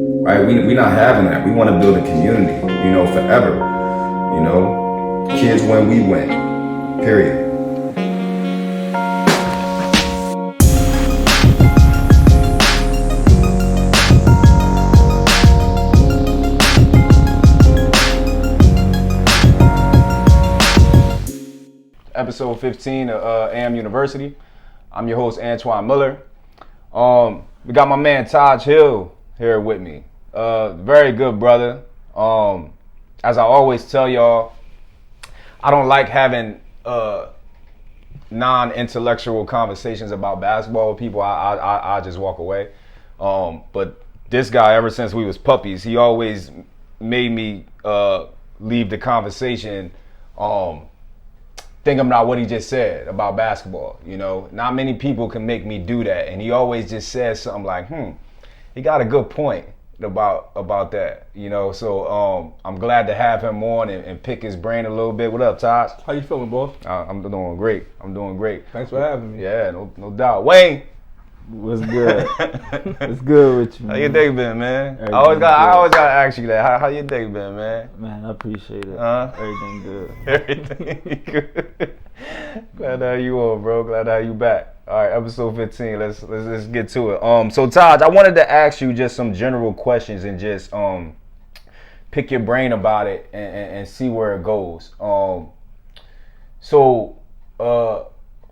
right? We not having that. We want to build a community, forever. Kids win, we win. Period. Episode 15 of AM University. I'm your host, Antoine Miller. We got my man Taj Hill here with me. Very good brother. As I always tell y'all, I don't like having non-intellectual conversations about basketball with people. I just walk away. But this guy, ever since we was puppies, he always made me leave the conversation thinking about what he just said about basketball. Not many people can make me do that, and he always just says something like, he got a good point about that. So I'm glad to have him on and pick his brain a little bit. What up, Taj? How you feeling, boss? I'm doing great. Thanks for having me. Yeah, no doubt. Wayne, what's good? What's good with you, man? How your day been, man? Everything I always gotta good. ask you that. How your day been, man? Man, I appreciate it. Everything good. Everything good. Glad to have you on, bro. Glad to have you back. All right, episode 15. Let's get to it. So Taj, I wanted to ask you just some general questions and just pick your brain about it and see where it goes.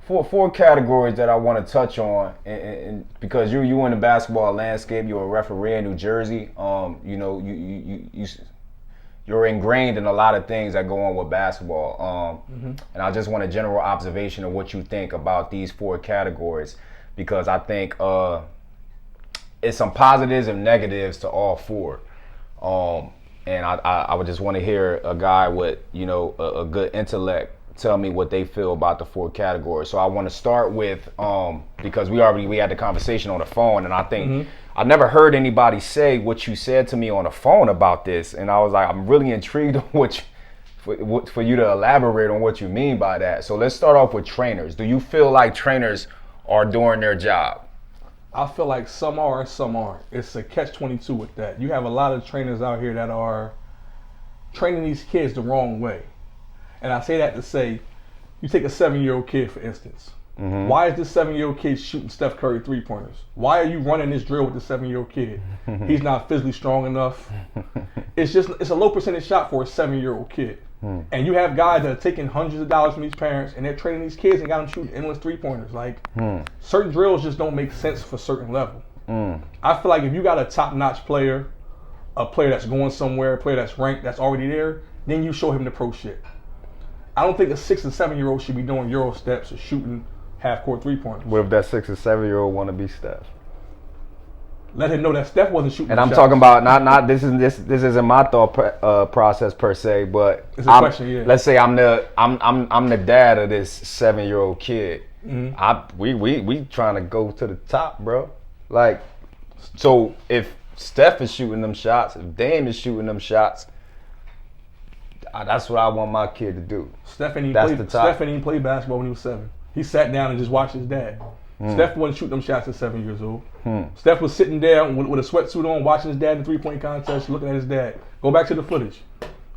Four categories that I want to touch on, and because you in the basketball landscape, you're a referee in New Jersey. You're ingrained in a lot of things that go on with basketball. And I just want a general observation of what you think about these four categories, because I think it's some positives and negatives to all four. And I would just want to hear a guy with a good intellect tell me what they feel about the four categories. So I want to start with because we had the conversation on the phone, and I think I never heard anybody say what you said to me on the phone about this, and I was like, I'm really intrigued on for you to elaborate on what you mean by that. So let's start off with trainers. Do you feel like trainers are doing their job? I feel like some are and some aren't. It's a catch-22 with that. You have a lot of trainers out here that are training these kids the wrong way. And I say that to say, you take a 7-year-old kid, for instance. Why is this 7-year-old kid shooting Steph Curry three-pointers? Why are you running this drill with the 7-year-old kid? He's not physically strong enough. It's a low percentage shot for a 7-year-old kid. And you have guys that are taking hundreds of dollars from these parents, and they're training these kids and got them shooting endless three-pointers. Certain drills just don't make sense for certain level. I feel like if you got a top-notch player, a player that's going somewhere, a player that's ranked, that's already there, then you show him the pro shit. I don't think a 6 and 7-year-old should be doing Euro steps or shooting half-court three-pointers. What if that 6 and 7-year-old want to be Steph? Let him know that Steph wasn't shooting. And I'm shots. talking about not this isn't my thought process per se, but it's a question. Yeah. Let's say I'm the dad of this 7-year-old kid. We trying to go to the top, bro. Like, so if Steph is shooting them shots, if Dame is shooting them shots, that's what I want my kid to do. Steph didn't play basketball when he was 7. He sat down and just watched his dad. Steph wasn't shooting them shots at 7 years old. Steph was sitting there with a sweatsuit on, watching his dad in the three-point contest, looking at his dad. Go back to the footage.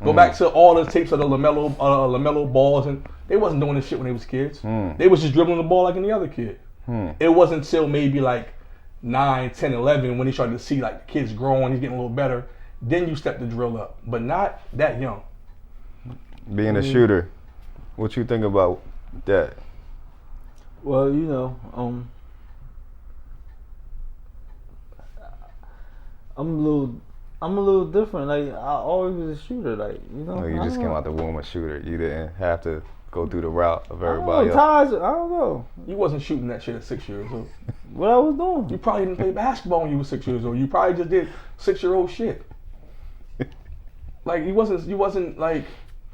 Go back to all the tapes of the LaMelo balls, and they wasn't doing this shit when they was kids. They was just dribbling the ball like any other kid. It wasn't until maybe like 9, 10, 11 when he started to see like the kid's growing, he's getting a little better. Then you step the drill up, but not that young. Being a shooter, what you think about that? Well, I'm a little different. Like, I always was a shooter. No, you just came out the womb a shooter. You didn't have to go through the route of everybody else. Taj, I don't know. You wasn't shooting that shit at 6 years old. What I was doing? You probably didn't play basketball when you were 6 years old. You probably just did 6-year-old shit. Like, you wasn't like.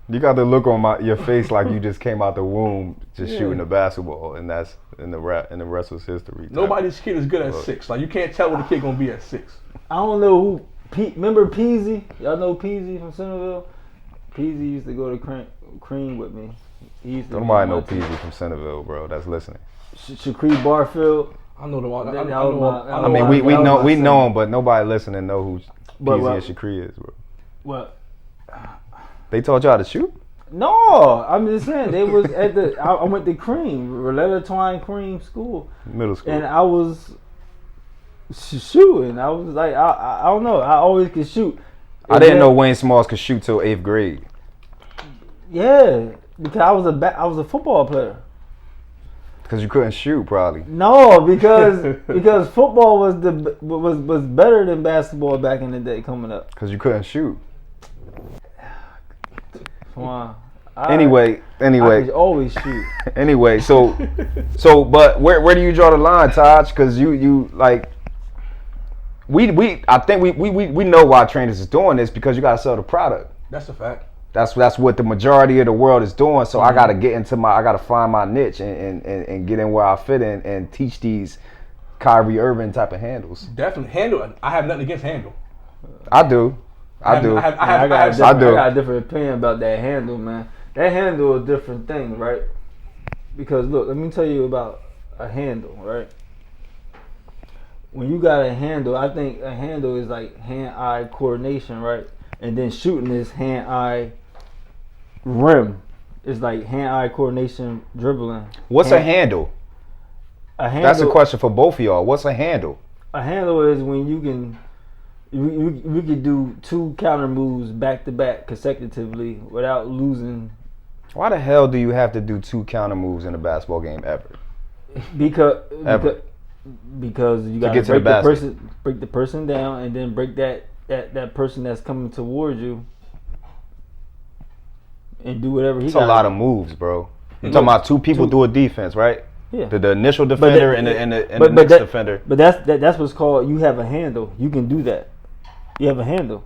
You got the look on your face like you just came out the womb just shooting the basketball, and that's and the rest was history. Nobody's kid is good at 6. Like, you can't tell what the kid gonna be at 6. I don't know who. Remember Peasy? Y'all know Peasy from Centerville? Peasy used to go to Cream with me. He used to Nobody know Peasy from Centerville, bro. That's listening. Shaqree Barfield. I know the one. I mean, we know him, but nobody listening know who Peasy and Shakri is, bro. What? They taught y'all to shoot? No, I'm just saying they was at the. I went to Cream, Roletta Twine Cream School, Middle school. and I was shooting. I was like, I don't know. I always could shoot. I didn't know Wayne Smalls could shoot till 8th grade. Yeah, because I was a football player. Because you couldn't shoot, probably. No, because football was better than basketball back in the day coming up. Because you couldn't shoot. Come on. Anyway. I could always shoot. Anyway, but where do you draw the line, Taj? Because you like, I think we know why trainers is doing this, because you gotta sell the product. That's a fact. That's what the majority of the world is doing. So I gotta find my niche and get in where I fit in and teach these Kyrie Irving type of handles. Definitely handle. I have nothing against handle. I do. I got a different opinion about that handle, man. That handle is a different thing, right? Because look, let me tell you about a handle, right? When you got a handle, I think a handle is like hand-eye coordination, right? And then shooting is hand-eye rim. It's like hand-eye coordination dribbling. What's a handle? A handle? That's a question for both of y'all. What's a handle? A handle is when you can. We could do 2 counter moves back to back consecutively without losing. Why the hell do you have to do 2 counter moves in a basketball game ever? Because you got to break the person down, and then break that person that's coming towards you, and do whatever he. It's a lot of moves, bro. You're talking about 2 people do a defense, right? Yeah. The initial defender and the next defender. But that's what's called. You have a handle. You can do that. You have a handle.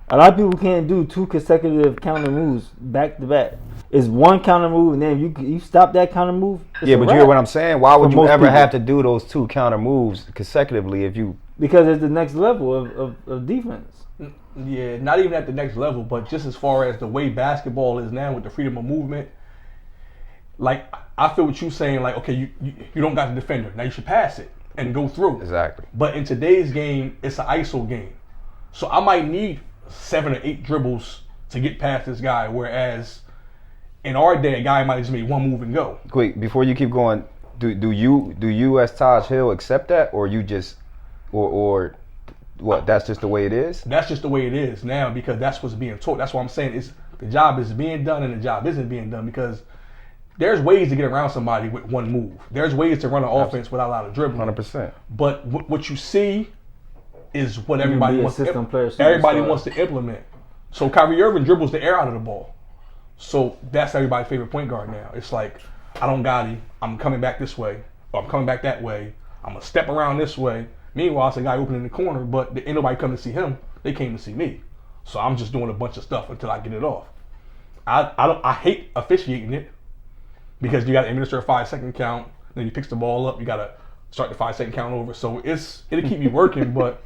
A lot of people can't do 2 consecutive counter moves back to back. It's 1 counter move, and then you stop that counter move. Yeah, but you hear what I'm saying? Why would you ever have to do those 2 counter moves consecutively if you? Because it's the next level of defense. Yeah, not even at the next level, but just as far as the way basketball is now with the freedom of movement. Like, I feel what you're saying. Like, okay, you don't got the defender. Now you should pass it and go through. Exactly. But in today's game, it's an ISO game. So I might need 7 or 8 dribbles to get past this guy, whereas in our day, a guy might just make 1 move and go. Quick, before you keep going, do you as Taj Hill accept that, or you just, or what? That's just the way it is. That's just the way it is now, because that's what's being taught. That's what I'm saying. The job is being done and the job isn't being done, because there's ways to get around somebody with 1 move. There's ways to run an offense without a lot of dribbling. 100%. But what you see is what everybody wants to implement. So Kyrie Irving dribbles the air out of the ball. So that's everybody's favorite point guard now. It's like, I don't got him. I'm coming back this way, or I'm coming back that way. I'm gonna step around this way. Meanwhile, it's a guy open in the corner, but ain't nobody come to see him. They came to see me. So I'm just doing a bunch of stuff until I get it off. I hate officiating it, because you got to administer a 5-second count. Then he picks the ball up. You got to start the 5-second count over. So it'll keep you working, but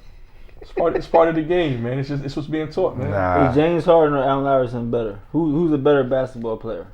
it's part of the game, man. It's what's being taught, man. Nah. Is James Harden or Allen Iverson better? Who's a better basketball player?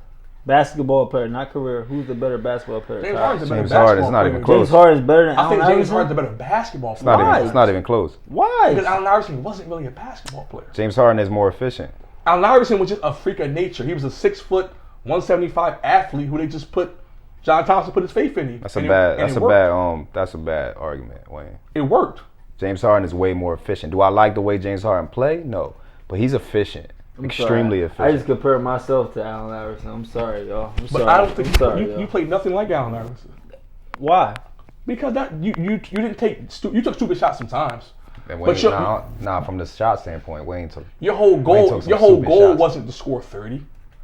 Basketball player, not career. Who's the better basketball player? James Harden's a better James basketball Harden's not player. even close. James Harden's better than Allen Iverson? I think James Harden's a better basketball player. It's not even close. Why? Because Allen Iverson wasn't really a basketball player. James Harden is more efficient. Allen Iverson was just a freak of nature. He was a 6', 175 athlete who they just put. John Thompson put his faith in him. That's a bad argument, Wayne. It worked. James Harden is way more efficient. Do I like the way James Harden play? No, but he's efficient, extremely efficient. I just compare myself to Allen Iverson. I'm sorry, y'all. But I don't think you played nothing like Allen Iverson. Why? Because you didn't take you took stupid shots sometimes. And Wayne, but from the shot standpoint, Wayne took. Your whole goal wasn't to score 30.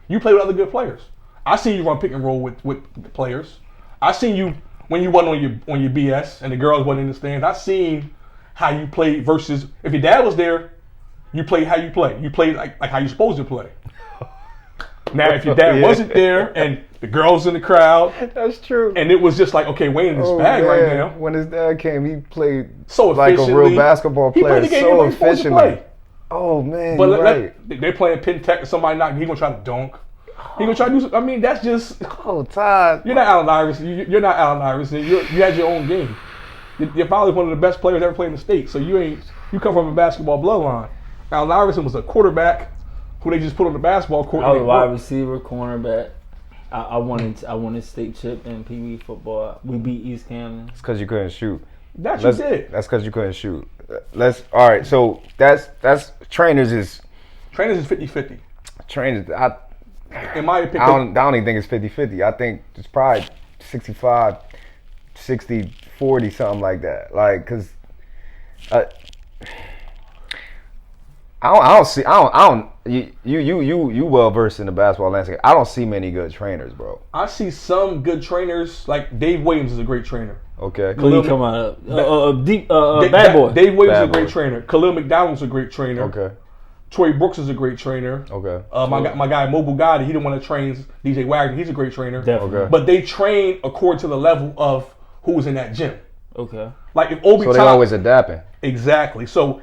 You played with other good players. I seen you run pick and roll with players. I seen you when you wasn't on your BS and the girls wasn't in the stands. I seen how you played versus if your dad was there, you played how you play. You played like how you supposed to play. Now if your dad wasn't there and the girls in the crowd, that's true. And it was just like, okay, Wayne in his bag right now. When his dad came, he played so like a real basketball player. He played the game so he efficiently. Oh man, but right. they're playing Penn Tech and somebody knocked, he gonna try to dunk. He gonna try to do. I mean, that's just. Oh, Todd. You're not Allen Iverson. You're not Allen Iverson. You had your own game. You're probably one of the best players ever played in the state. So you come from a basketball bloodline. Allen Iverson was a quarterback who they just put on the basketball court. I was a wide receiver, cornerback. I wanted state chip in Pee Wee football. We beat East Camden. It's because you couldn't shoot. That's it. That's because you couldn't shoot. All right. So that's trainers is 50-50. Trainers. In my opinion, I don't even think it's 50-50. I think it's probably 65, 60, 40, something like that. Like, cause you well versed in the basketball landscape. I don't see many good trainers, bro. I see some good trainers. Like Dave Williams is a great trainer. Okay. Khalil come out bad boy. Dave Williams is a great trainer. Khalil McDonald's a great trainer. Okay. Troy Brooks is a great trainer. Okay. My guy Mo Bugatti, he the one that trains DJ Wagner. He's a great trainer. Definitely. Okay. But they train according to the level of who's in that gym. Okay. Like if Obi, so they always adapting. Exactly. So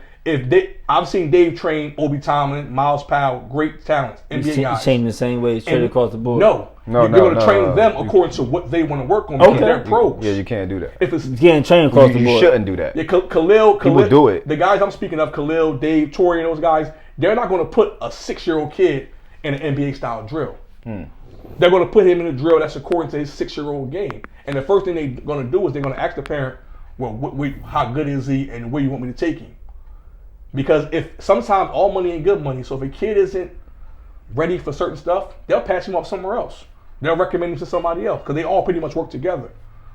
I've seen Dave train Obi Tomlin, Miles Powell, great talents, NBA guys. Train the same way, straight across the board. No, you're going to train them according to what they want to work on. Okay. They're pros. Yeah, you can't do that. If it's you can't train across the board. You shouldn't do that. Yeah, Khalil, he would do it. The guys I'm speaking of, Khalil, Dave, Torrey, and those guys, they're not going to put a 6-year-old kid in an NBA style drill. They're going to put him in a drill that's according to his 6-year-old game. And the first thing they're going to do is they're going to ask the parent, well, how good is he and where you want me to take him? Because if sometimes all money ain't good money, so if a kid isn't ready for certain stuff, they'll pass him off somewhere else. They'll recommend him to somebody else because they all pretty much work together.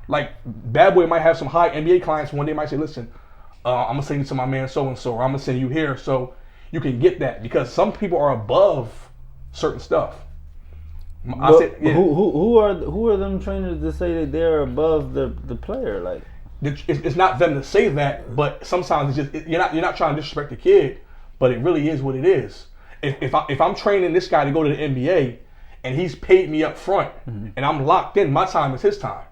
Like Bad Boy might have some high NBA clients. One day might say, "Listen, I'm gonna send you to my man so and so, or I'm gonna send you here so you can get that." Because some people are above certain stuff. Who are them trainers to say that they're above the player? Like. It's not them to say that, but sometimes it's just you're not trying to disrespect the kid, but it really is what it is. If I'm training this guy to go to the NBA, and he's paid me up front, and I'm locked in, my time is his time.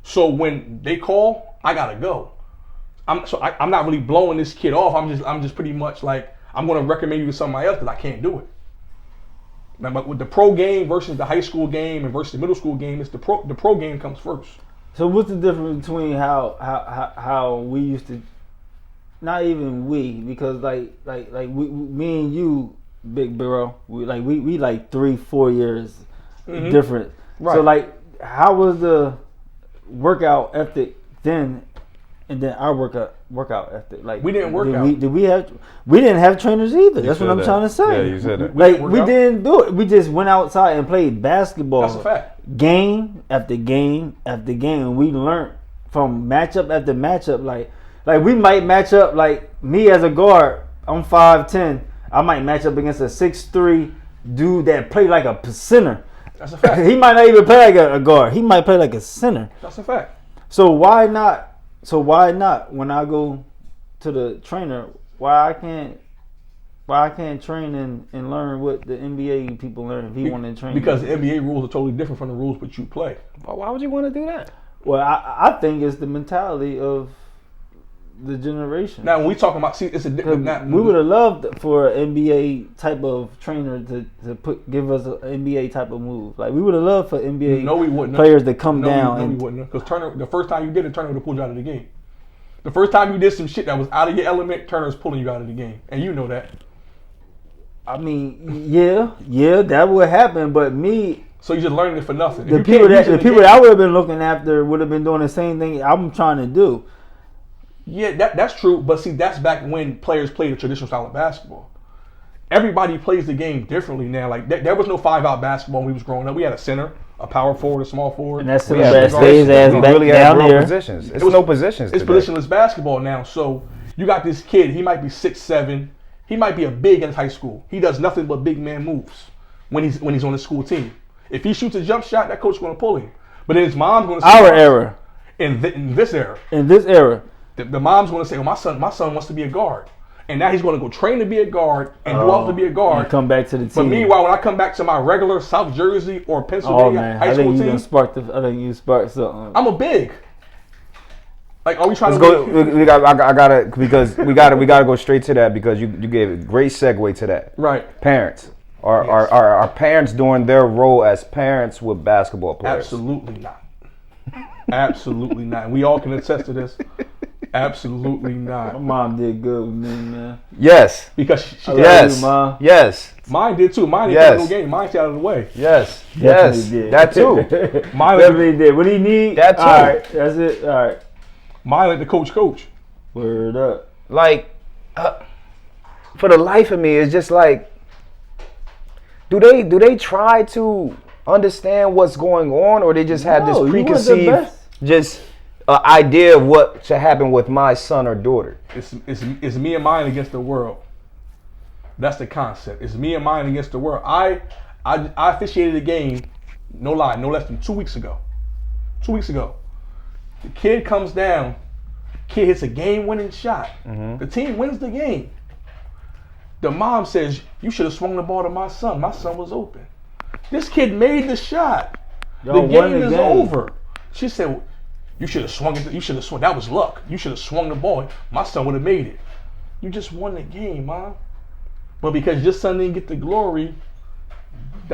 So when they call, I gotta go. I'm not really blowing this kid off. I'm just pretty much like I'm gonna recommend you to somebody else because I can't do it. Now, but with the pro game versus the high school game and versus the middle school game, it's the pro game comes first. So what's the difference between how we used to, not even we, because like me and you, Big Bro, we 3-4 years different. Right. So like, how was the workout ethic then, and then our workout ethic? Like we didn't work out. We didn't have trainers either. That's what I'm trying to say. Yeah, you said that. We didn't do it. We just went outside and played basketball. That's a fact. Game after game after game. We learned from matchup after matchup. Like we might match up, like me as a guard, I'm 5'10". I might match up against a 6'3" dude that play like a center. That's a fact. He might not even play like a guard. He might play like a center. That's a fact. So why not when I go to the trainer, why I can't train and learn what the NBA people learn if he want to train? Because the NBA rules are totally different from the rules which you play. Why would you want to do that? Well, I think it's the mentality of the generation. Now, when we talking about, it's a different. We would have loved for an NBA type of trainer to give us an NBA type of move. Like we would have loved for NBA players to come down. We wouldn't. Because Turner, the first time you did it, Turner would have pulled you out of the game. The first time you did some shit that was out of your element, Turner's pulling you out of the game, and you know that. I mean, yeah, that would happen. But me, so you just learning it for nothing. The people that I would have been looking after would have been doing the same thing I'm trying to do. Yeah, that's true. But see, that's back when players played the traditional style of basketball. Everybody plays the game differently now. Like there was no 5-out basketball when we was growing up. We had a center, a power forward, a small forward. And that's stays as back really down there. Positions. It's no positions. It's positionless basketball now. So you got this kid. He might be 6'7". He might be a big in high school. He does nothing but big man moves when he's on the school team. If he shoots a jump shot, that coach is going to pull him. But then his mom's going to say, our era. In this era. In this era. The mom's going to say, well, my son wants to be a guard. And now he's going to go train to be a guard and go out to be a guard. And come back to the team. But meanwhile, when I come back to my regular South Jersey or Pennsylvania high school team. I think you sparked something. I'm a big. Like, are we trying I gotta go straight to that because you gave a great segue to that. Right. Parents. Are parents doing their role as parents with basketball players? Absolutely not. Absolutely not. And we all can attest to this. Absolutely not. My mom did good with me, man. Yes. Because she yes. You, Mom. Yes. Mine did too. Mine didn't no game. Mine stayed out of the way. Yes. Definitely Yes. did. That too. Mine definitely did. What do you need? That too. All right. That's it. All right. Mine let the coach. Word up. Like, for the life of me, it's just like, do they try to understand what's going on, or they just have this preconceived just idea of what should happen with my son or daughter? It's me and mine against the world. That's the concept. It's me and mine against the world. I officiated a game, no lie, no less than 2 weeks ago. 2 weeks ago. The kid comes down, kid hits a game-winning shot. Mm-hmm. The team wins the game. The mom says, "You should have swung the ball to my son. My son was open." This kid made the shot. The game is over. She said, "You should have swung it. You should have swung. That was luck. You should have swung the ball. My son would have made it. You just won the game, Mom. But because your son didn't get the glory,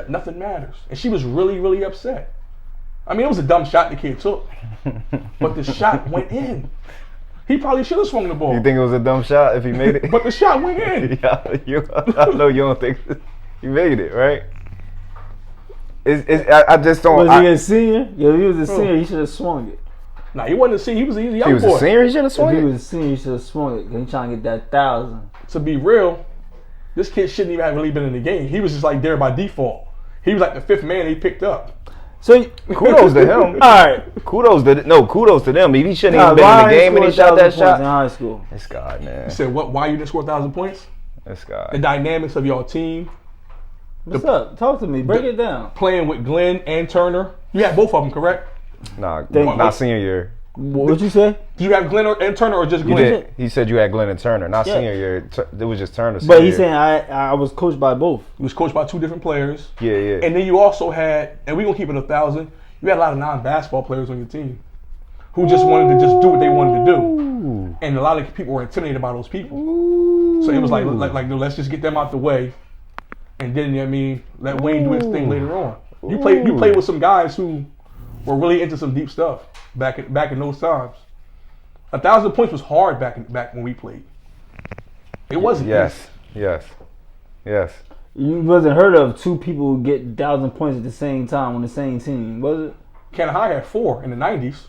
nothing matters." And she was really, really upset. I mean, it was a dumb shot the kid took, but the shot went in. He probably should have swung the ball. You think it was a dumb shot if he made it? But the shot went in. I know you don't think he made it, right? I just don't. Was he a senior? Yeah, if he was a senior, he should have swung it. Nah, he wasn't a senior. He was a young boy. He was a senior. He should have swung it. If he was a senior, he should have swung it. He trying to get that 1,000. To be real, this kid shouldn't even have really been in the game. He was just like there by default. He was like the fifth man they picked up. So kudos to him. All right, kudos to them. Maybe he shouldn't even been in the game when he shot that shot in high school. This guy, man. You said what? Why you didn't score 1,000 points? This guy. The dynamics of your team. What's up? Talk to me. Break it down. Playing with Glenn and Turner. You had both of them, correct? Nah, not senior year. What'd you say? Do you have Glenn and Turner or just Glenn? You did. He said you had Glenn and Turner, not senior year. It was just Turner. But he's saying I was coached by both. You was coached by two different players. Yeah. And then you also had, and we're going to keep it 1,000, you had a lot of non-basketball players on your team who just wanted to just do what they wanted to do. And a lot of people were intimidated by those people. So it was like no, let's just get them out the way. And then, let Wayne do his thing later on. You played with some guys who were really into some deep stuff back in those times. 1,000 points was hard back when we played. It wasn't. Yes. You wasn't heard of two people who get 1,000 points at the same time on the same team, was it? Canada High had 4 in the 90s.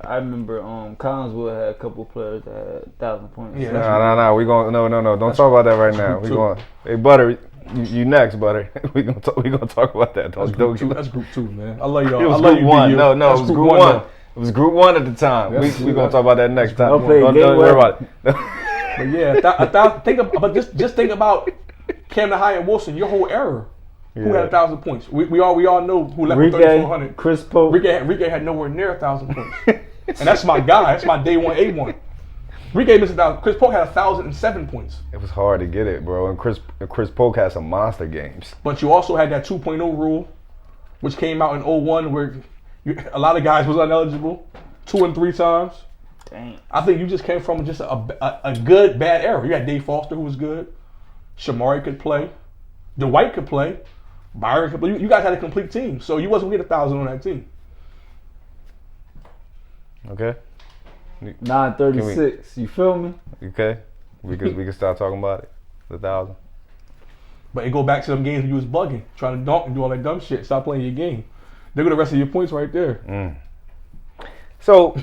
I remember Collinswood had a couple players that had 1,000 points. Yeah, no. We going no. Don't talk about that right now. We going. Hey, Butter, you next, Butter. we gonna talk about that. That's group two, man. I love y'all. It was I love group one. No, it was group one. It was group one at the time. We gonna talk about that next time. Don't worry about it. But yeah, just think about Camden High and Wilson. Your whole era. Who had 1,000 points? We all know who left with 3,400. Chris Polk. Ricky had nowhere near 1,000 points, and that's my guy. That's my day one A1. Ricky missed 1,000. Chris Polk had 1,007 points. It was hard to get it, bro. And Chris Polk had some monster games. But you also had that 2.0 rule, which came out in 01, where a lot of guys was ineligible 2 and 3 times. Dang. I think you just came from just a good bad era. You had Dave Foster, who was good. Shomari could play. Dwight could play. Byron could play. You guys had a complete team, so you wasn't getting 1,000 on that team. Okay. 936. You feel me? Okay. We can start talking about it. 1,000. But it go back to them games when you was bugging, trying to dunk and do all that dumb shit. Stop playing your game. There go the rest of your points right there. So,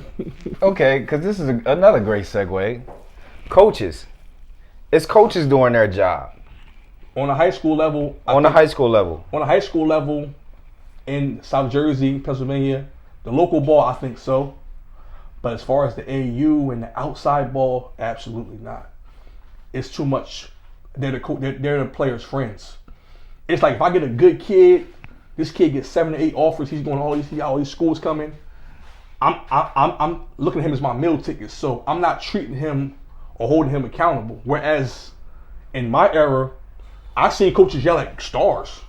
okay, because this is another great segue. Coaches. It's coaches doing their job. On a high school level. On a high school level in South Jersey, Pennsylvania, the local ball, I think so. But as far as the AU and the outside ball, absolutely not. It's too much. They're the players' friends. It's like if I get a good kid, this kid gets 7 to 8 offers. He's going he got all these schools coming. I'm looking at him as my meal ticket. So I'm not treating him or holding him accountable. Whereas in my era, I've seen coaches yell at stars.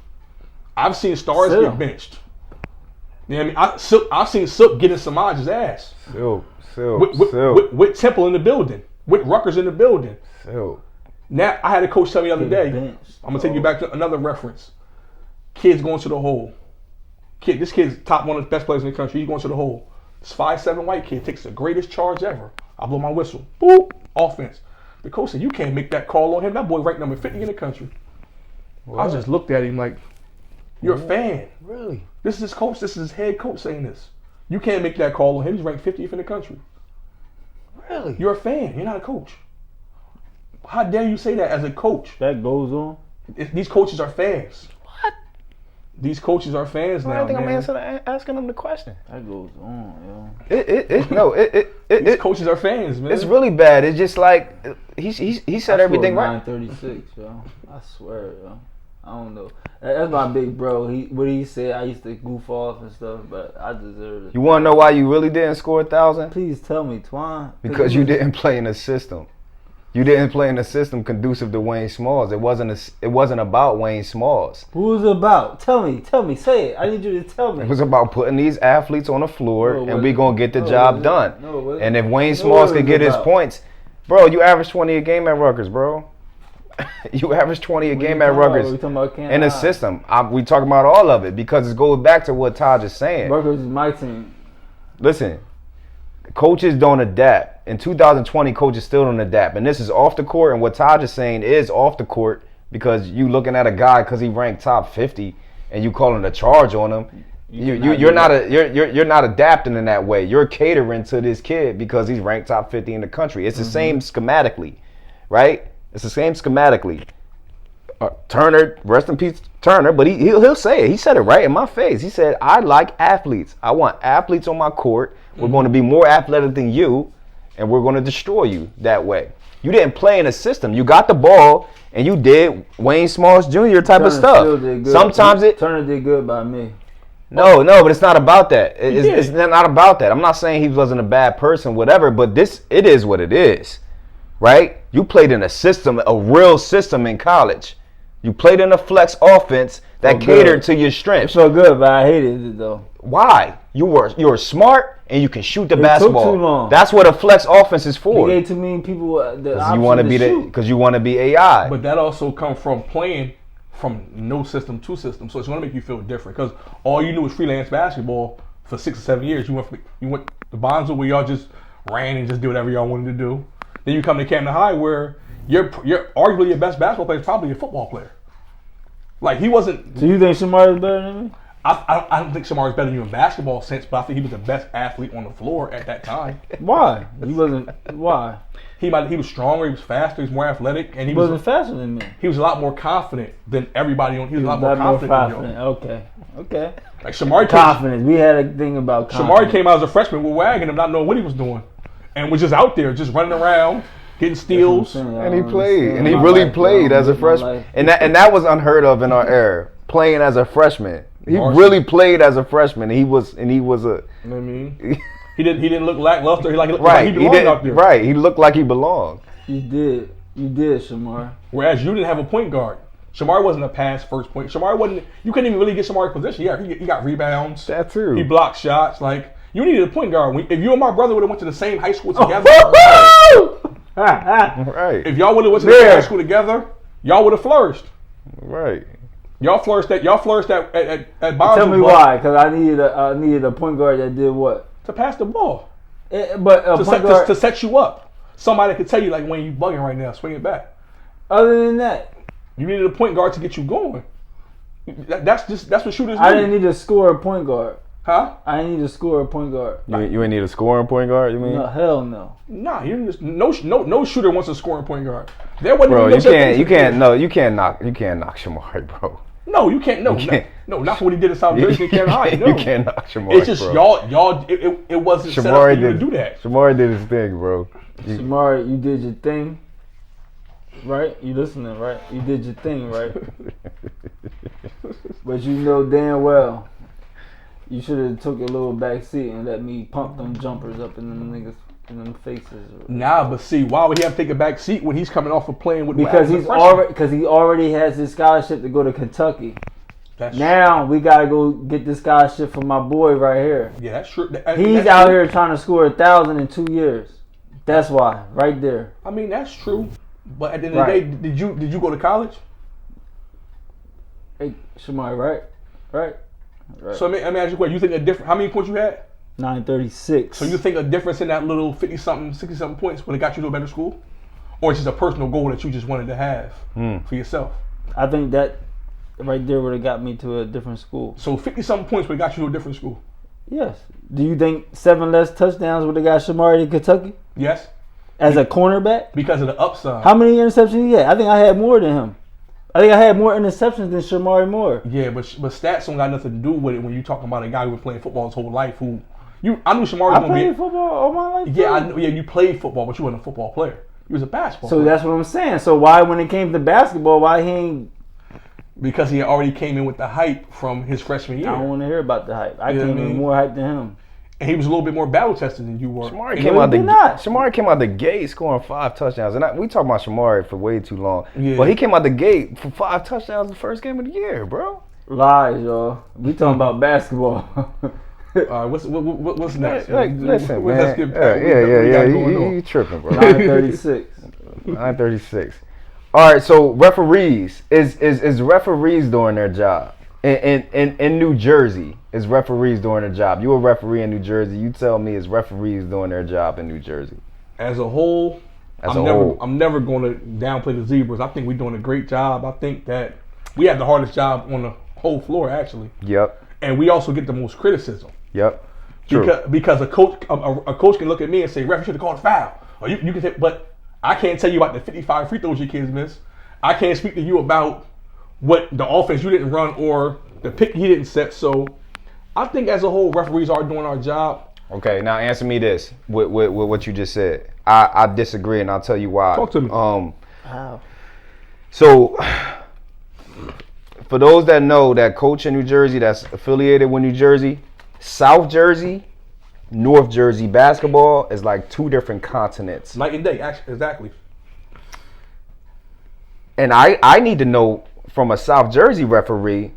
I've seen stars get benched. You know what I mean? I've seen Silk get in Samaj's ass. Silk. With Temple in the building. With Rutgers in the building. Silk. Now, I had a coach tell me the other day, I'm going to take you back to another reference. Kid's going to the hole. This kid's top one of the best players in the country. He's going to the hole. This 5'7" white kid takes the greatest charge ever. I blow my whistle. Boop. Offense. The coach said, you can't make that call on him. That boy ranked number 50 in the country. What? I just looked at him like, you're a fan. Really? This is his coach. This is his head coach saying this. You can't make that call on him. He's ranked 50th in the country. Really? You're a fan. You're not a coach. How dare you say that as a coach? That goes on. These coaches are fans. What? These coaches are fans now. I think I'm asking them the question. That goes on, yo. These coaches are fans, man. It's really bad. It's just like he said everything right. 936, yo. I swear, yo. I don't know. That's my big bro. What he said, I used to goof off and stuff, but I deserve it. You want to know why you really didn't score 1,000? Please tell me, Twan. Because you didn't play in a system. You didn't play in a system conducive to Wayne Smalls. It wasn't about Wayne Smalls. Who was it about? Tell me. Say it. I need you to tell me. It was about putting these athletes on the floor, and we gonna get the job done. And if Wayne Smalls could get his points, bro, you average 20 a game at Rutgers, bro. You average 20 a game at Rutgers in a system. We talking about all of it because it goes back to what Taj is saying. Rutgers is my team. Listen, coaches don't adapt. In 2020, coaches still don't adapt. And this is off the court, and what Taj is saying is off the court because you looking at a guy because he ranked top 50 and you calling a charge on him. You're not adapting in that way. You're catering to this kid because he's ranked top 50 in the country. It's the same schematically, right? It's the same schematically. Turner, rest in peace, Turner, but he'll say it. He said it right in my face. He said, I like athletes. I want athletes on my court. We're going to be more athletic than you, and we're going to destroy you that way. You didn't play in a system. You got the ball, and you did Wayne Smalls Jr. type of stuff. Sometimes Turner did good by me. No, but it's not about that. It's not about that. I'm not saying he wasn't a bad person, whatever, but it is what it is, right? You played in a system, a real system in college. You played in a flex offense that catered to your strengths. It's so good, but I hated it though. Why? You were smart and you can shoot the basketball. Took too long. That's what a flex offense is for. You gave too many people the option you want to be shoot. because you want to be AI. But that also comes from playing from no system to system, so it's going to make you feel different. Because all you knew was freelance basketball for 6 or 7 years. You went to Bonzo where y'all just ran and just did whatever y'all wanted to do. Then you come to Camden High where you're arguably your best basketball player is probably a football player. Like he wasn't. So you think Shomari is better than me? I don't think Shomari is better than you in basketball sense, but I think he was the best athlete on the floor at that time. Why? He wasn't. Why? He was stronger. He was faster. He was more athletic, and he wasn't faster than me. He was a lot more confident than everybody on. He was a lot more confident. Than Okay. Like Shomari. Confidence. We had a thing about confidence. Shomari came out as a freshman with wagging him, not knowing what he was doing, and was just out there, just running around, getting steals. And he played, and he really played as a freshman, and that was unheard of in our era. Playing as a freshman, he really played as a freshman. He was a. You know what I mean? He didn't look lackluster. He looked right. like he belonged out there. Right. He looked like he belonged. You did, Shomari. Whereas you didn't have a point guard. Shomari wasn't a pass first point. Shomari wasn't. You couldn't even really get Shomari position. Yeah, he got rebounds. That's true. He blocked shots. Like you needed a point guard. If you and my brother would have went to the same high school together, right? If y'all would have went to the same high school together, y'all would have flourished. Right. Y'all flourished at Bonzo. Tell me why? Because I needed a point guard that did what? To pass the ball. But to set you up. Somebody could tell you like when you bugging right now, swing it back. Other than that, you needed a point guard to get you going. That's what shooters do. I didn't need to score a point guard. Huh? I didn't need to score a point guard. You ain't need a scoring point guard. You mean? No, hell no. Nah, no shooter wants a scoring point guard. There wasn't. Bro, you can't knock Shomari, bro. No, you can't. No, not for what he did in South Jersey and Camden High. No. You can't knock Shomari. It's just y'all. It wasn't set up for you to do that. Shomari did his thing, bro. Shomari, you did your thing, right? You listening, right? You did your thing, right? But you know damn well you should have took a little back seat and let me pump them jumpers up in them niggas. In them faces. Nah, but see, why would he have to take a back seat when he's coming off of playing with? Because he already has his scholarship to go to Kentucky. Now we gotta go get this scholarship for my boy right here. Yeah, that's true. He's out here trying to score 1,000 in 2 years. That's why, right there. I mean, that's true, But at the end of the day, did you go to college? Hey, Shomari, right? So let me ask you a question. You think a different? How many points you had? 936. So you think a difference in that little 50-something, 60-something points would have got you to a better school, or it's just a personal goal that you just wanted to have for yourself? I think that right there would have got me to a different school. So 50-something points would have got you to a different school. Yes. Do you think 7 less touchdowns would have got Shomari to Kentucky? Yes. As a cornerback? Because of the upside. How many interceptions he had? I think I had more than him. I think I had more interceptions than Shomari Moore. Yeah, but stats don't got nothing to do with it when you're talking about a guy who been playing football his whole life. I knew Shomari was going to be. I played football all my life. Yeah, you played football, but you wasn't a football player. You was a basketball player. So that's what I'm saying. So why, when it came to basketball, why he ain't? Because he already came in with the hype from his freshman year. I don't want to hear about the hype. I came in with more hype than him. And he was a little bit more battle tested than you were. Shomari came out the gate scoring 5 touchdowns. And we talk about Shomari for way too long. Yeah. But he came out the gate for 5 touchdowns the first game of the year, bro. Lies, y'all. We talking about basketball. What's next? Listen, man. You tripping, bro. 936. 936. All right, so referees. Is referees doing their job? In New Jersey, is referees doing their job? You a referee in New Jersey. You tell me, is referees doing their job in New Jersey? As a whole, I'm never going to downplay the Zebras. I think we're doing a great job. I think that we have the hardest job on the whole floor, actually. Yep. And we also get the most criticism. Yep. True. Because a coach can look at me and say, "Ref, you should have called a foul." Or you can say, but I can't tell you about the 55 free throws your kids miss. I can't speak to you about what the offense you didn't run or the pick he didn't set. So I think as a whole, referees are doing our job. Okay, now answer me this with what you just said. I disagree, and I'll tell you why. Talk to me. How? So for those that know, that coach in New Jersey that's affiliated with New Jersey, South Jersey, North Jersey basketball is like 2 different continents. Night and day, actually, exactly. And I need to know from a South Jersey referee,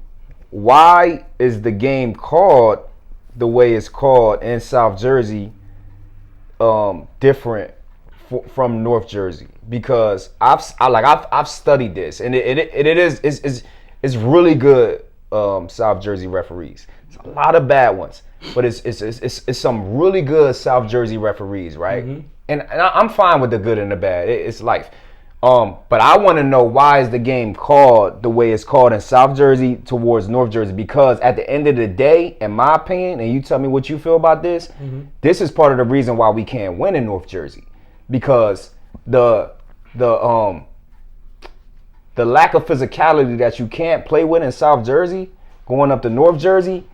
why is the game called the way it's called in South Jersey different from North Jersey? Because I've studied this, and it's really good South Jersey referees. It's a lot of bad ones, but it's some really good South Jersey referees, right? Mm-hmm. And I'm fine with the good and the bad. It's life. But I want to know, why is the game called the way it's called in South Jersey towards North Jersey? Because at the end of the day, in my opinion, and you tell me what you feel about this, this is part of the reason why we can't win in North Jersey. Because the lack of physicality that you can't play with in South Jersey, going up to North Jersey,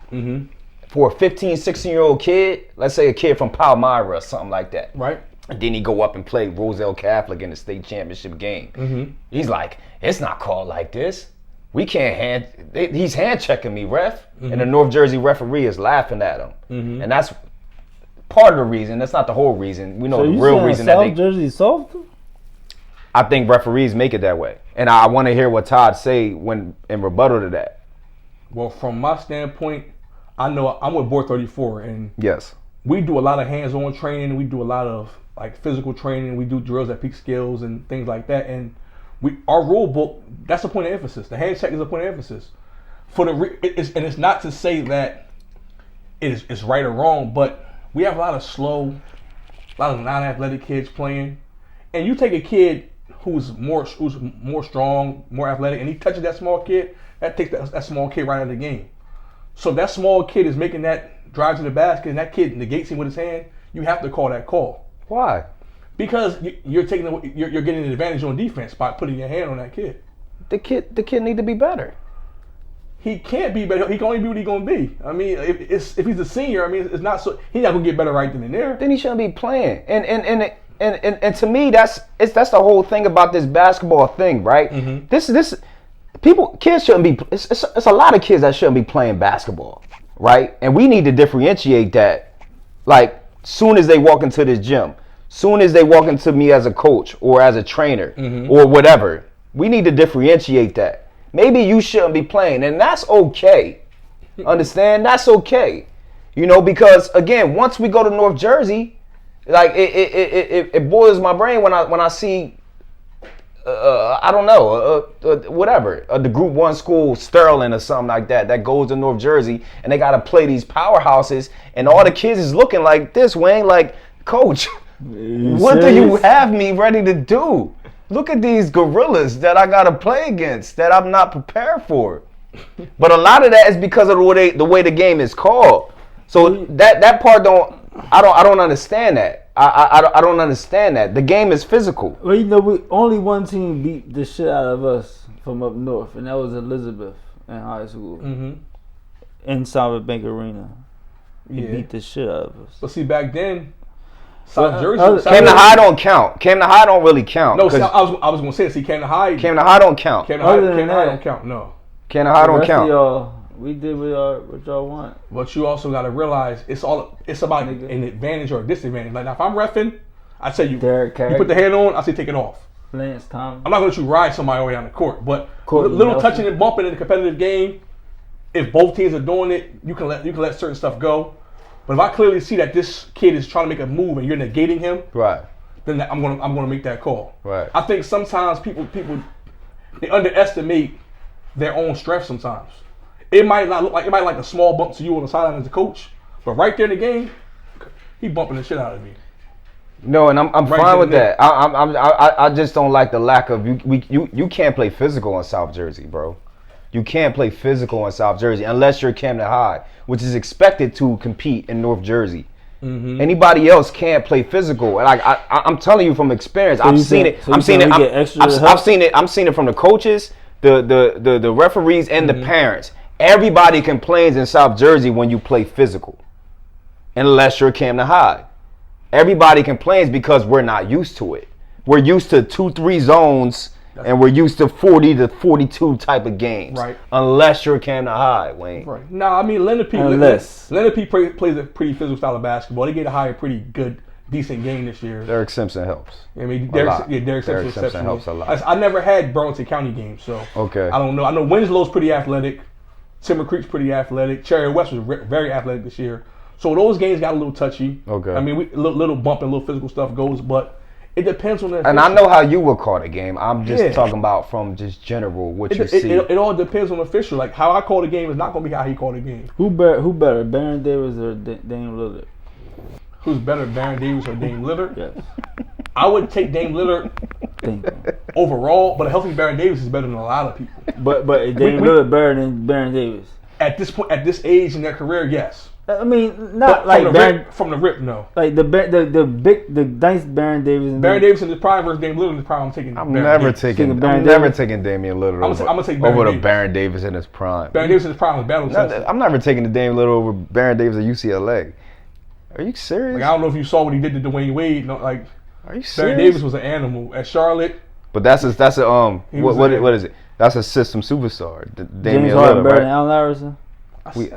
for a 15, 16-year-old kid, let's say a kid from Palmyra or something like that. Right. And then he go up and play Roselle Catholic in the state championship game. He's like, it's not called like this. We can't he's hand checking me, ref. And the North Jersey referee is laughing at him. And that's part of the reason. That's not the whole reason. We know the real reason that South Jersey soft? I think referees make it that way. And I want to hear what Todd say when in rebuttal to that. Well, from my standpoint, I know I'm with Board 34, and yes, we do a lot of hands-on training. We do a lot of physical training. We do drills at peak skills and things like that. And our rule book, that's a point of emphasis. The hand check is a point of emphasis. And it's not to say that it's right or wrong, but we have a lot of non-athletic kids playing. And you take a kid who's more strong, more athletic, and he touches that small kid, that takes that small kid right out of the game. So if that small kid is making that drive to the basket and that kid negates him with his hand, you have to call that call. Why? Because you're getting an advantage on defense by putting your hand on that kid. The kid need to be better. He can't be better. He can only be what he's gonna be. I mean, if he's a senior, I mean, it's not so he's not gonna get better right then and there. Then he shouldn't be playing. And to me, that's the whole thing about this basketball thing, right? Kids shouldn't be. It's a lot of kids that shouldn't be playing basketball, right? And we need to differentiate that. Like, soon as they walk into this gym, soon as they walk into me as a coach or as a trainer or whatever, we need to differentiate that. Maybe you shouldn't be playing, and that's okay. Understand? That's okay. You know, because again, once we go to North Jersey, like it boils my brain when I see I don't know, whatever, the Group 1 school, Sterling or something like that goes to North Jersey, and they got to play these powerhouses, and all the kids is looking like this, Wayne, like, Coach, what do you have me ready to do? Look at these gorillas that I got to play against that I'm not prepared for. But a lot of that is because of the way the game is called. So that part I don't understand that. I don't understand that. The game is physical. Well, only one team beat the shit out of us from up north, and that was Elizabeth in high school. Mm-hmm. In South Bank Arena. He beat the shit out of us. But see, back then, South Jersey. Camden High don't count. Camden High don't really count. No, see, I was going to say, see, Camden High don't count. Camden High don't count, no. Camden High don't count. We did what y'all want. But you also got to realize it's about an advantage or a disadvantage. Like, now, if I'm reffing, I tell you, you put the hand on, I say take it off. Lance Thomas. I'm not going to let you ride somebody all the way down the court. But little touching and bumping in a competitive game, if both teams are doing it, you can let certain stuff go. But if I clearly see that this kid is trying to make a move and you're negating him, right, then I'm gonna make that call. Right. I think sometimes people they underestimate their own strength sometimes. It might like a small bump to you on the sideline as a coach, but right there in the game, he bumping the shit out of me. No, and I'm fine with that. I just don't like the lack of you can't play physical in South Jersey, bro. You can't play physical in South Jersey unless you're Camden High, which is expected to compete in North Jersey. Mm-hmm. Anybody else can't play physical. Like I'm telling you from experience, I've seen it from the coaches, the referees, and the parents. Everybody complains in South Jersey when you play physical, unless you're Camden High. Everybody complains because we're not used to it. We're used to 2-3 zones, and we're used to 40 to 42 type of games. Right. Unless you're Camden High, Wayne. Right. No, I mean Leonard P. plays a pretty physical style of basketball. They get a high, pretty good, decent game this year. Derek Simpson helps. I mean, Derek Simpson helps a lot. I never had Burlington County games, so okay. I don't know. I know Winslow's pretty athletic. Timber Creek's pretty athletic. Cherry West was very athletic this year. So those games got a little touchy. Okay. I mean, little bump and little physical stuff goes, but it depends on the. And I know how you would call the game. I'm just talking about from just general what you see. It all depends on the official. Like how I call the game is not going to be how he called the game. Who better, Baron Davis or Dame Lillard? Who's better, Baron Davis or Dame Lillard? Yes. I would take Dame Lillard overall, but a healthy Baron Davis is better than a lot of people. But Dame Lillard better than Baron Davis? At this point, at this age in their career, yes. I mean, not but like from the rip, no. Like the nice Baron Davis. Baron Davis in his prime versus Dame Lillard in his prime. I'm never taking Damian Lillard over the Baron Davis in his prime. Baron Davis in his prime was battle tested. I'm never taking the Damian Lillard over Baron Davis at UCLA. Are you serious? Like, I don't know if you saw what he did to Dwayne Wade. No, like, are you serious? Baron Davis was an animal at Charlotte. But what is it? That's a system superstar. Damian Lillard, better than Allen Iverson.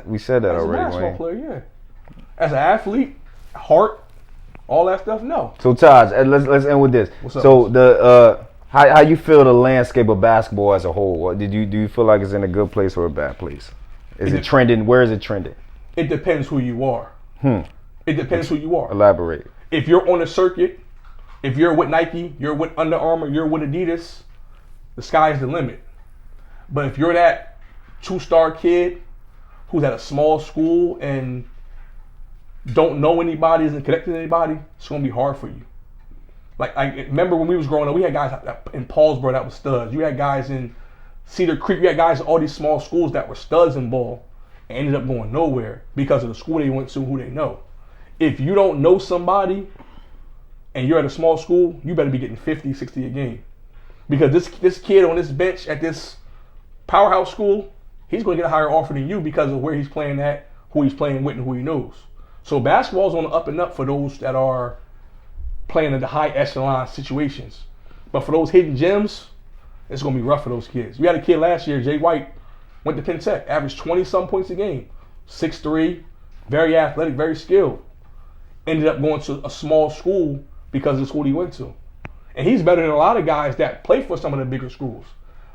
We said that already. As a basketball player, yeah. As an athlete, heart, all that stuff, no. So Taj, let's end with this. What's up? So how you feel the landscape of basketball as a whole? Do you feel like it's in a good place or a bad place? Is it trending? Where is it trending? It depends who you are. It depends who you are. Elaborate. If you're on a circuit, if you're with Nike, you're with Under Armour, you're with Adidas, the sky's the limit. But if you're that 2-star kid who's at a small school and don't know anybody, isn't connected to anybody, it's going to be hard for you. Like, I remember when we was growing up, we had guys in Paulsboro that were studs. You had guys in Cedar Creek. You had guys in all these small schools that were studs in ball and ended up going nowhere because of the school they went to, who they know. If you don't know somebody and you're at a small school, you better be getting 50, 60 a game. Because this kid on this bench at this powerhouse school, he's going to get a higher offer than you because of where he's playing at, who he's playing with, and who he knows. So basketball's on the up and up for those that are playing in the high echelon situations. But for those hidden gems, it's going to be rough for those kids. We had a kid last year, Jay White, went to Penn Tech, averaged 20-some points a game, 6'3", very athletic, very skilled. Ended up going to a small school because of the school he went to. And he's better than a lot of guys that play for some of the bigger schools.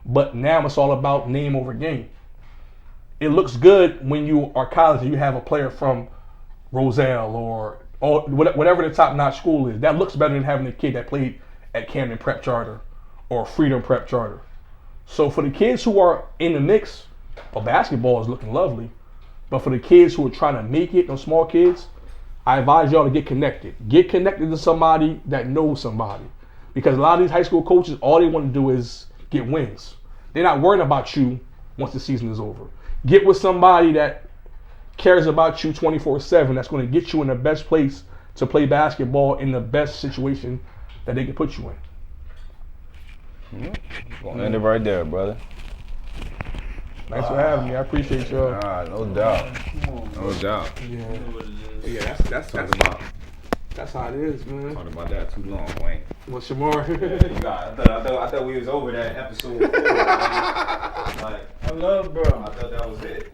But now it's all about name over game. It looks good when you are college and you have a player from Roselle or whatever the top-notch school is. That looks better than having a kid that played at Camden Prep Charter or Freedom Prep Charter. So for the kids who are in the mix, basketball is looking lovely. But for the kids who are trying to make it, those small kids, I advise y'all to get connected. Get connected to somebody that knows somebody. Because a lot of these high school coaches, all they want to do is get wins. They're not worried about you once the season is over. Get with somebody that cares about you 24/7, that's going to get you in the best place to play basketball in the best situation that they can put you in. Gonna end it right there, brother. Thanks for having me. I appreciate y'all. No doubt. No doubt. Yeah, that's how it is, man. Talked about that too long, Wayne. Well, Shomari. I thought we was over that episode 4, man. Like, I love, bro. I thought that was it.